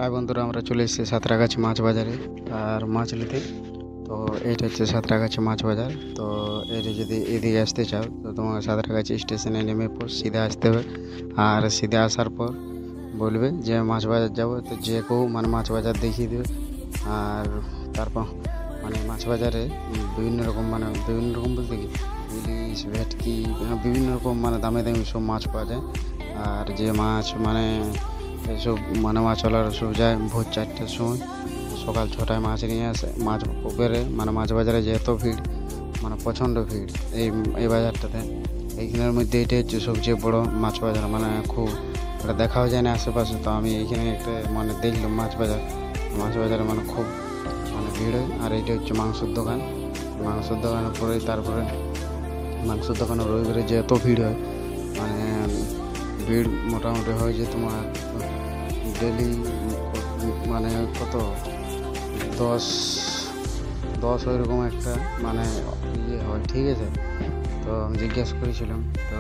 High বন্ধুরা, আমরা চলে এসেছি সাঁতরাগাছি মাছ বাজারে আর মাছ নিতে। তো এইটা হচ্ছে সাঁতরাগাছি মাছ বাজার। তো এর যদি এদিকে আসতে চাও তো তোমাকে সাঁতরাগাছি স্টেশনে নেমে পর সিধা আসতে হবে। আর সিধা আসার পর বলবে যে মাছ বাজার যাবো, তো যে কেউ মানে মাছ বাজার দেখিয়ে দেবে। আর তারপর মানে মাছ বাজারে বিভিন্ন রকম বলতে কি ইলিশ ভেটকি বিভিন্ন রকম মানে দামি সব মাছ পাওয়া যায়। আর যে মাছ মানে এসব মানে মাছওয়ালার সব যায় ভোর 4টার সময়, সকাল 6টায় মাছ নিয়ে আসে। মাছ পুকুরে মানে মাছ বাজারে যে এত ভিড়, মানে প্রচণ্ড ভিড় এই এই বাজারটাতে। এইখানের মধ্যে এটাই হচ্ছে সবচেয়ে বড় মাছ বাজার, মানে খুব এটা দেখাও যায় না আশেপাশে। তো আমি এইখানে একটা মানে দেখলাম মাছ বাজারে মানে খুব মানে ভিড় হয়। আর এইটা হচ্ছে মাংসের দোকান। মাংসের দোকানের পরেই তারপরে মাংসের দোকানে রবিবারে যে এত ভিড় হয়, মানে ভিড় মোটামুটি হয় যে তোমার ডেলি মানে কত 10 ওইরকম একটা মানে ইয়ে হয়, ঠিক আছে। তো আমি জিজ্ঞেস করেছিলাম, তো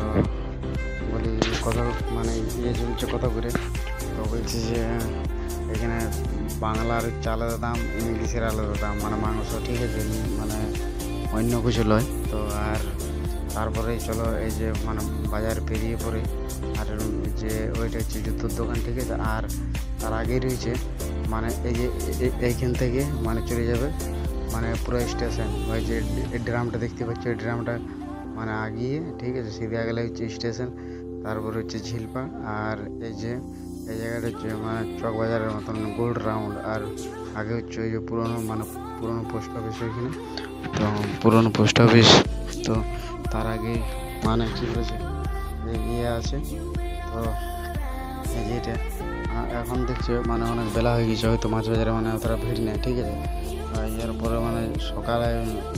বলি কত মানে ইয়ে চলছে কত করে। তো বলছি যে এখানে বাংলার হচ্ছে আলাদা দাম, ইংলিশের আলাদা দাম, মানে মাংস ঠিক আছে মানে অন্য কিছু লয়। তো আর তারপরে চলো এই যে মানে বাজার পেরিয়ে পড়ে আর যে ওইটা হচ্ছে জুতোর দোকান, ঠিক আছে। আর তার আগেই রয়েছে মানে এই যে এইখান থেকে মানে চলে যাবে মানে পুরো স্টেশন। ওই যে ড্রামটা দেখতে পাচ্ছ, ওই ড্রামটা মানে আগিয়ে, ঠিক আছে, সিধা গেলে হচ্ছে স্টেশন, তারপর হচ্ছে ঝিলপা। আর এই যে এই জায়গাটা হচ্ছে মানে চক বাজারের মতন গোল রাউন্ড। আর আগে হচ্ছে ওই যে পুরনো পোস্ট অফিস ওইখানে। তো পুরনো পোস্ট অফিস, তো তার আগে মানে কী করেছে ইয়ে আছে। তো এই যে এটা এখন দেখছি মানে অনেক বেলা হয়ে গেছে, হয়তো মাছ বাজারে মানে অতটা ভিড় নেই, ঠিক আছে। এর পরে মানে সকালে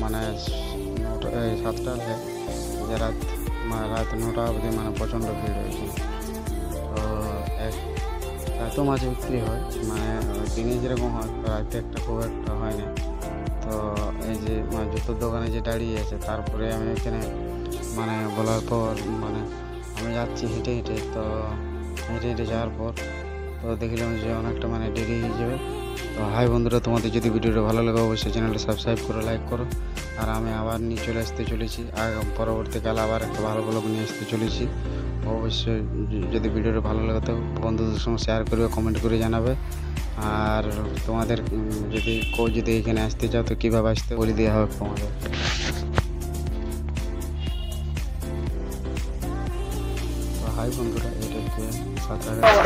মানে 7টা যে রাত 9টা অবধি মানে প্রচণ্ড ভিড় হয়েছে। তো এত মাছ বিক্রি হয়, মানে দিনে যেরকম হয় রাতে একটা খুব একটা হয় না। তো এই যে মানে জুতোর দোকানে যে দাঁড়িয়ে আছে, তারপরে আমি এখানে মানে বলার পর মানে আমি যাচ্ছি হেঁটে হেঁটে। তো হেঁটে যাওয়ার পর তো দেখলাম যে অনেকটা মানে দেরি হয়ে যাবে। তো হাই বন্ধুরা, তোমাদের যদি ভিডিওটা ভালো লাগে অবশ্যই চ্যানেলটা সাবস্ক্রাইব করো, লাইক করো। আর আমি আবার নিয়ে চলে আসতে চলেছি, আর পরবর্তীকালে আবার একটা ভালো ব্লগ নিয়ে আসতে চলেছি। অবশ্যই যদি ভিডিওটা ভালো লাগে তো বন্ধুদের সঙ্গে শেয়ার করবে, কমেন্ট করে জানাবে। আর তোমাদের যদি এখানে আসতে চাও তো কীভাবে আসতে বলে দেওয়া হবে তোমাদের। তো হাই বন্ধুরা, এটা হচ্ছে সাঁতরাগাছি